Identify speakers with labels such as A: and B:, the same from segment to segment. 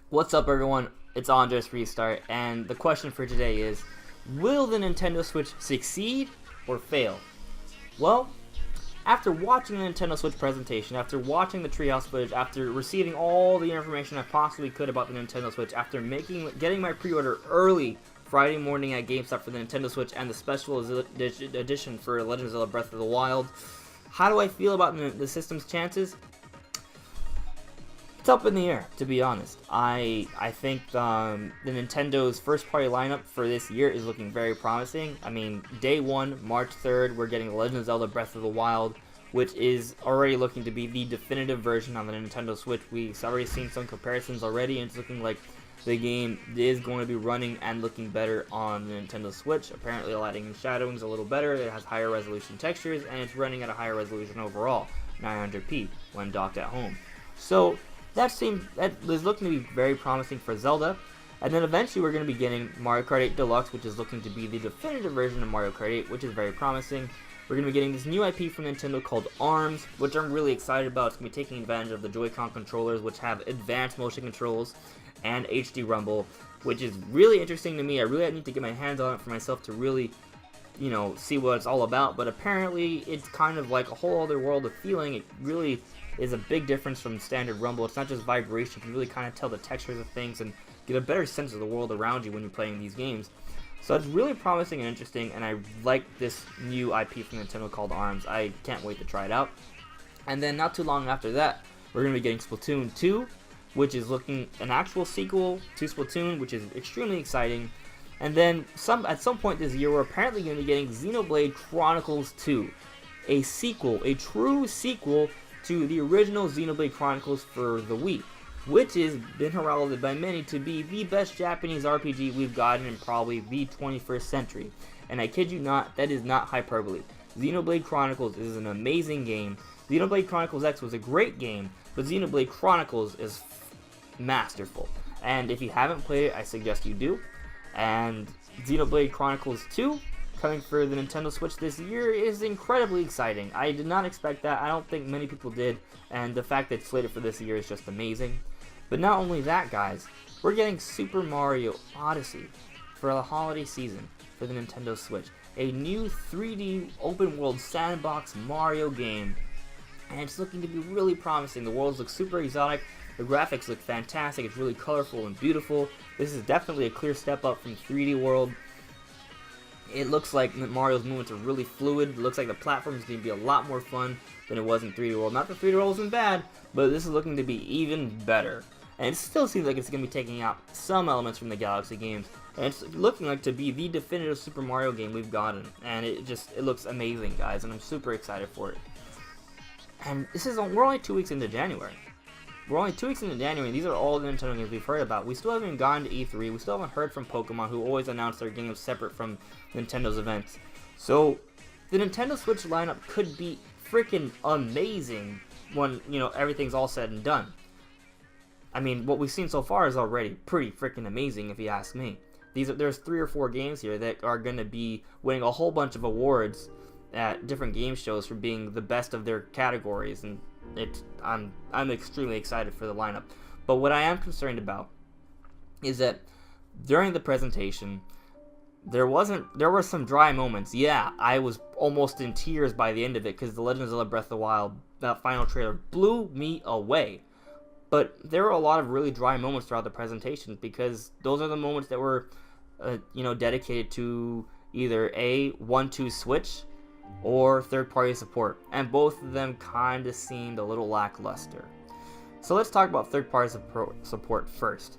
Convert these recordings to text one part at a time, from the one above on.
A: What's up, everyone? It's Andres Restart, and the question for today is, will the Nintendo Switch succeed or fail? Well, after watching the Nintendo Switch presentation, after watching the Treehouse footage, after receiving all the information I possibly could about the Nintendo Switch, after getting my pre-order early Friday morning at GameStop for the Nintendo Switch and the special edition for Legend of Zelda Breath of the Wild, how do I feel about the system's chances? It's up in the air, to be honest. I think the Nintendo's first-party lineup for this year is looking very promising. I mean, day one, March 3rd, we're getting Legend of Zelda Breath of the Wild, which is already looking to be the definitive version on the Nintendo Switch. We've already seen some comparisons already, and it's looking like the game is going to be running and looking better on the Nintendo Switch. Apparently, lighting and shadowing is a little better. It has higher resolution textures, and it's running at a higher resolution overall, 900p, when docked at home. So that is looking to be very promising for Zelda. And then eventually we're going to be getting Mario Kart 8 Deluxe, which is looking to be the definitive version of Mario Kart 8, which is very promising. We're going to be getting this new IP from Nintendo called ARMS, which I'm really excited about. It's going to be taking advantage of the Joy-Con controllers, which have advanced motion controls, and HD Rumble, which is really interesting to me. I really need to get my hands on it for myself to really, see what it's all about. But apparently it's kind of like a whole other world of feeling. It really is a big difference from standard Rumble. It's not just vibration. You can really kind of tell the textures of things and get a better sense of the world around you when you're playing these games. So it's really promising and interesting, and I like this new IP from Nintendo called ARMS. I can't wait to try it out. And then not too long after that, we're going to be getting Splatoon 2, which is looking an actual sequel to Splatoon, which is extremely exciting. And then at some point this year, we're apparently going to be getting Xenoblade Chronicles 2, a sequel, a true sequel to the original Xenoblade Chronicles for the Wii, which has been heralded by many to be the best Japanese RPG we've gotten in probably the 21st century. And I kid you not, that is not hyperbole. Xenoblade Chronicles is an amazing game. Xenoblade Chronicles X was a great game, but Xenoblade Chronicles is masterful. And if you haven't played it, I suggest you do. And Xenoblade Chronicles 2, coming for the Nintendo Switch this year, is incredibly exciting. I did not expect that. I don't think many people did, and the fact that it's slated for this year is just amazing. But not only that, guys, we're getting Super Mario Odyssey for the holiday season for the Nintendo Switch. A new 3D open-world sandbox Mario game, and it's looking to be really promising. The worlds look super exotic. The graphics look fantastic. It's really colorful and beautiful. This is definitely a clear step up from 3D World. It looks like Mario's movements are really fluid. It looks like the platform is going to be a lot more fun than it was in 3D World. Not that 3D World wasn't bad, but this is looking to be even better. And it still seems like it's going to be taking out some elements from the Galaxy games. And it's looking like to be the definitive Super Mario game we've gotten. And it looks amazing, guys, and I'm super excited for it. And we're only 2 weeks into January. We're only 2 weeks into January, and these are all the Nintendo games we've heard about. We still haven't gone to E3. We still haven't heard from Pokemon, who always announce their games separate from Nintendo's events. So, the Nintendo Switch lineup could be freaking amazing when, everything's all said and done. I mean, what we've seen so far is already pretty freaking amazing, if you ask me. There's 3 or 4 games here that are going to be winning a whole bunch of awards at different game shows for being the best of their categories, and I'm extremely excited for the lineup. But what I am concerned about is that during the presentation, there were some dry moments. Yeah, I was almost in tears by the end of it because the Legend of Zelda Breath of the Wild, that final trailer, blew me away. But there were a lot of really dry moments throughout the presentation because those are the moments that were, dedicated to either a 1-2 switch or third-party support, and both of them kind of seemed a little lackluster. So let's talk about third-party support first.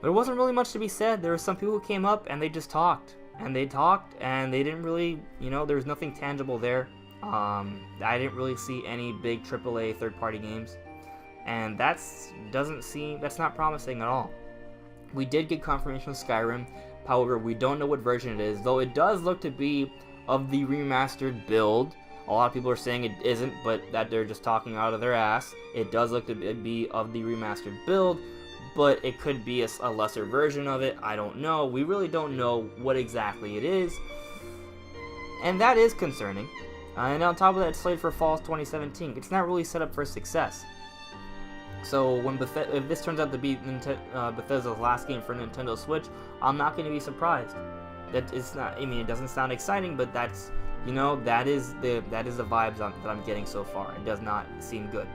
A: There wasn't really much to be said. There were some people who came up and they just talked, and they didn't really, there was nothing tangible there. I didn't really see any big AAA third-party games, and that's not promising at all. We did get confirmation of Skyrim, however, we don't know what version it is, though it does look to be of the remastered build. A lot of people are saying it isn't, but that they're just talking out of their ass. It does look to be of the remastered build, but it could be a lesser version of it. I don't know. We really don't know what exactly it is, and that is concerning. And on top of that, it's slated for fall 2017. It's not really set up for success. So when if this turns out to be Bethesda's last game for Nintendo Switch, I'm not going to be surprised. That it's not. I mean, it doesn't sound exciting, but that's, that is the vibes that I'm getting so far. It does not seem good.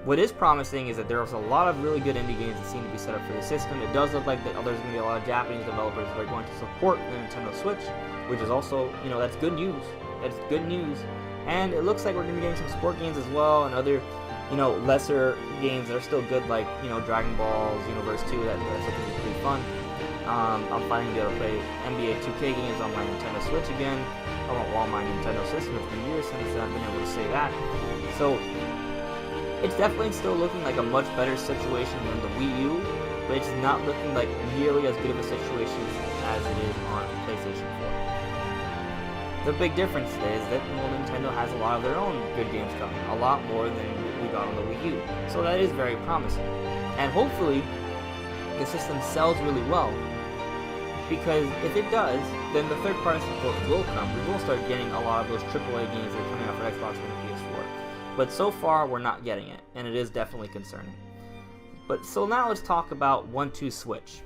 A: What is promising is that there's a lot of really good indie games that seem to be set up for the system. It does look like that there's going to be a lot of Japanese developers that are going to support the Nintendo Switch, which is also, that's good news. That's good news. And it looks like we're going to be getting some sport games as well, and other, lesser games that are still good, like, Dragon Ball Xenoverse 2. That's looking to be pretty fun. I'm finally going to be able to play NBA 2K games on my Nintendo Switch again. On my Nintendo system. It's been years since I've been able to say that. So it's definitely still looking like a much better situation than the Wii U, but it's not looking like nearly as good of a situation as it is on PlayStation 4. The big difference is that Nintendo has a lot of their own good games coming, a lot more than we got on the Wii U. So that is very promising. And hopefully, the system sells really well, because if it does, then the third-party support will come. We will start getting a lot of those AAA games that are coming out for Xbox One and PS4. But so far, we're not getting it, and it is definitely concerning. But so now let's talk about 1-2 Switch.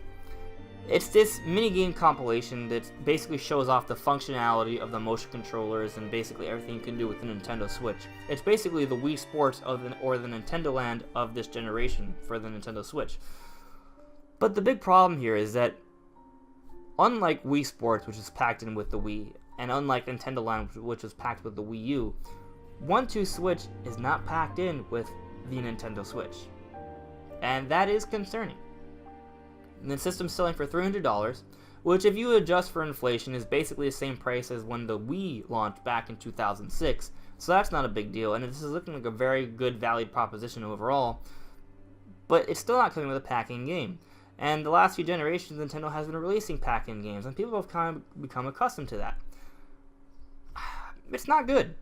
A: It's this minigame compilation that basically shows off the functionality of the motion controllers and basically everything you can do with the Nintendo Switch. It's basically the Wii Sports or the Nintendo Land of this generation for the Nintendo Switch. But the big problem here is that, unlike Wii Sports, which is packed in with the Wii, and unlike Nintendo Land, which was packed with the Wii U, 1-2 Switch is not packed in with the Nintendo Switch. And that is concerning. And the system's selling for $300, which, if you adjust for inflation, is basically the same price as when the Wii launched back in 2006. So that's not a big deal, and this is looking like a very good valid proposition overall. But it's still not coming with a pack-in game. And the last few generations, Nintendo has been releasing pack-in games, and people have kind of become accustomed to that. It's not good.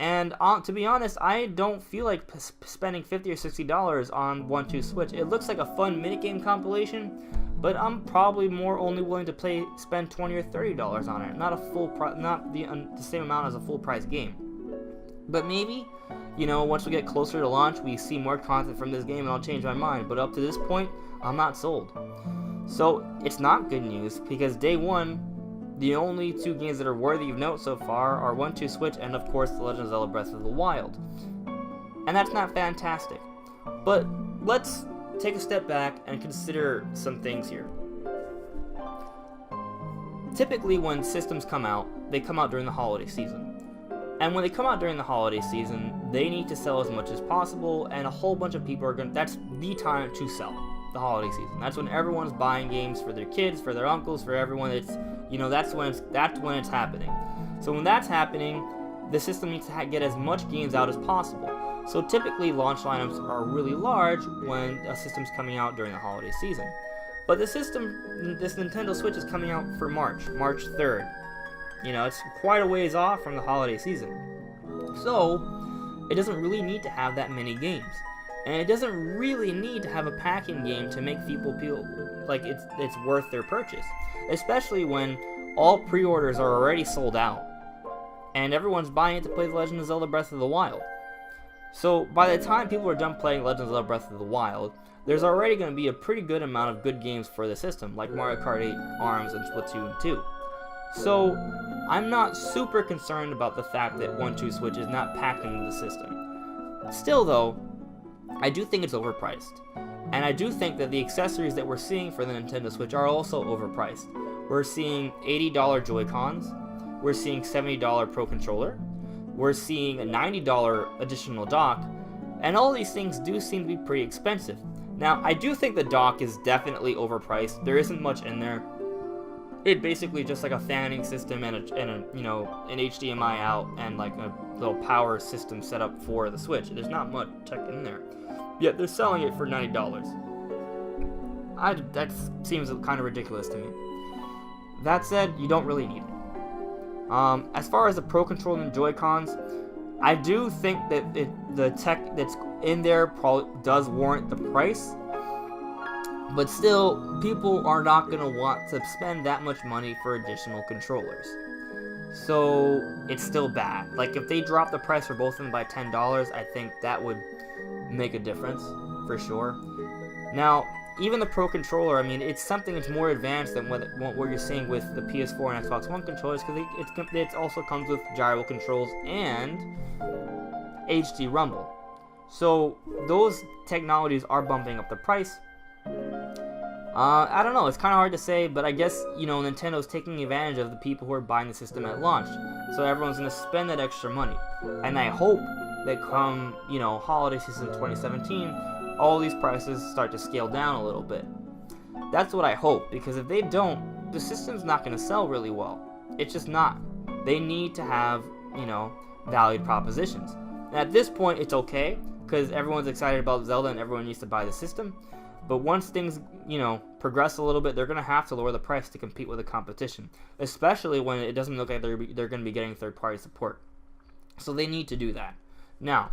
A: And to be honest, I don't feel like spending $50 or $60 on 1-2 Switch. It looks like a fun minigame compilation, but I'm probably only willing to spend $20 or $30 on it. Not the same amount as a full price game. But maybe, once we get closer to launch, we see more content from this game, and I'll change my mind. But up to this point, I'm not sold. So it's not good news, because day one, the only two games that are worthy of note so far are 1-2 Switch and, of course, The Legend of Zelda Breath of the Wild. And that's not fantastic. But let's take a step back and consider some things here. Typically, when systems come out, they come out during the holiday season. And when they come out during the holiday season, they need to sell as much as possible, and a whole bunch of people that's the time to sell. The holiday season. That's when everyone's buying games for their kids, for their uncles, for everyone. That's when it's happening. So when that's happening, the system needs to get as much games out as possible. So typically launch lineups are really large when a system's coming out during the holiday season. But this Nintendo Switch is coming out for March 3rd. It's quite a ways off from the holiday season. So it doesn't really need to have that many games. And it doesn't really need to have a pack-in game to make people feel like it's worth their purchase. Especially when all pre-orders are already sold out. And everyone's buying it to play The Legend of Zelda Breath of the Wild. So by the time people are done playing Legend of Zelda Breath of the Wild, there's already going to be a pretty good amount of good games for the system, like Mario Kart 8, ARMS, and Splatoon 2. So I'm not super concerned about the fact that 1-2 Switch is not packed into the system. Still though, I do think it's overpriced. And I do think that the accessories that we're seeing for the Nintendo Switch are also overpriced. We're seeing $80 Joy-Cons, we're seeing $70 Pro Controller, we're seeing a $90 additional dock, and all these things do seem to be pretty expensive. Now, I do think the dock is definitely overpriced. There isn't much in there. It's basically just like a fanning system and an HDMI out and like a little power system set up for the Switch. There's not much tech in there. Yet they're selling it for $90. That seems kind of ridiculous to me. That said, you don't really need it. As far as the Pro Controller and Joy-Cons, I do think that the tech that's in there probably does warrant the price. But still, people are not going to want to spend that much money for additional controllers. So, it's still bad. Like, if they drop the price for both of them by $10, I think that would make a difference. for sure. Now, even the Pro Controller, I mean, it's something that's more advanced than what you're seeing with the PS4 and Xbox One controllers, because it also comes with gyro controls and HD Rumble. So those technologies are bumping up the price. I don't know, it's kind of hard to say, but I guess, Nintendo's taking advantage of the people who are buying the system at launch. So everyone's going to spend that extra money. And I hope that come, holiday season 2017, all these prices start to scale down a little bit. That's what I hope, because if they don't, the system's not going to sell really well. It's just not. They need to have, valued propositions. And at this point, it's okay, because everyone's excited about Zelda and everyone needs to buy the system. But once things, progress a little bit, they're going to have to lower the price to compete with the competition, especially when it doesn't look like they're going to be getting third-party support. So they need to do that. Now,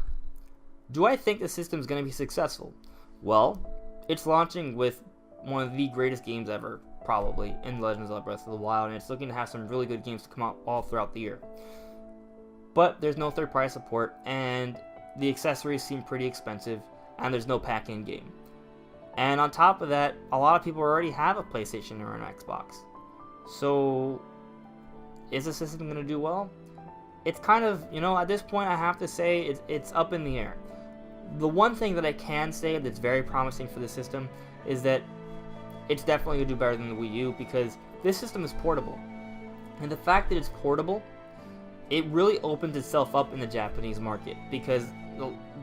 A: do I think the system's going to be successful? Well, it's launching with one of the greatest games ever, probably, in Legend of Zelda Breath of the Wild, and it's looking to have some really good games to come out all throughout the year. But there's no third-party support, and the accessories seem pretty expensive, and there's no pack-in game. And on top of that, a lot of people already have a PlayStation or an Xbox. So, is the system going to do well? It's kind of, at this point I have to say it's up in the air. The one thing that I can say that's very promising for the system is that it's definitely going to do better than the Wii U, because this system is portable. And the fact that it's portable, it really opens itself up in the Japanese market, because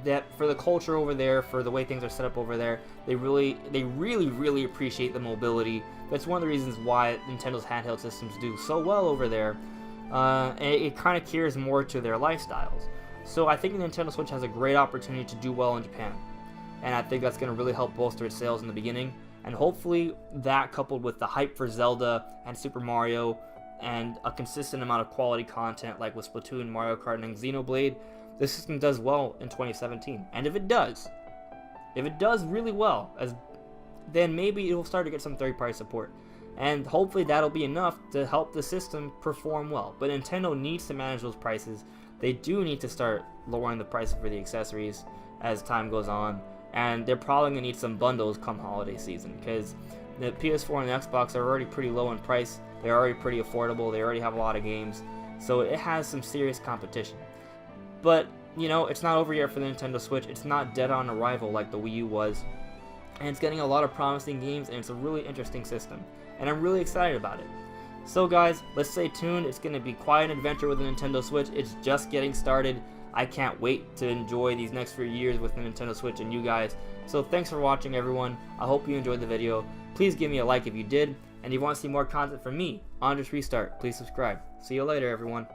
A: that for the culture over there, for the way things are set up over there, they really appreciate the mobility. That's one of the reasons why Nintendo's handheld systems do so well over there. And it kind of caters more to their lifestyles. So I think the Nintendo Switch has a great opportunity to do well in Japan, and I think that's going to really help bolster its sales in the beginning. And hopefully that, coupled with the hype for Zelda and Super Mario, and a consistent amount of quality content like with Splatoon, Mario Kart, and Xenoblade, this system does well in 2017. And if it does really well, then maybe it will start to get some third-party support. And hopefully that'll be enough to help the system perform well. But Nintendo needs to manage those prices. They do need to start lowering the price for the accessories as time goes on. And they're probably going to need some bundles come holiday season, because the PS4 and the Xbox are already pretty low in price. They're already pretty affordable. They already have a lot of games. So it has some serious competition. But, it's not over yet for the Nintendo Switch. It's not dead on arrival like the Wii U was. And it's getting a lot of promising games, and it's a really interesting system. And I'm really excited about it. So guys, let's stay tuned. It's going to be quite an adventure with the Nintendo Switch. It's just getting started. I can't wait to enjoy these next few years with the Nintendo Switch and you guys. So thanks for watching, everyone. I hope you enjoyed the video. Please give me a like if you did. And if you want to see more content from me on Just Restart, please subscribe. See you later, everyone.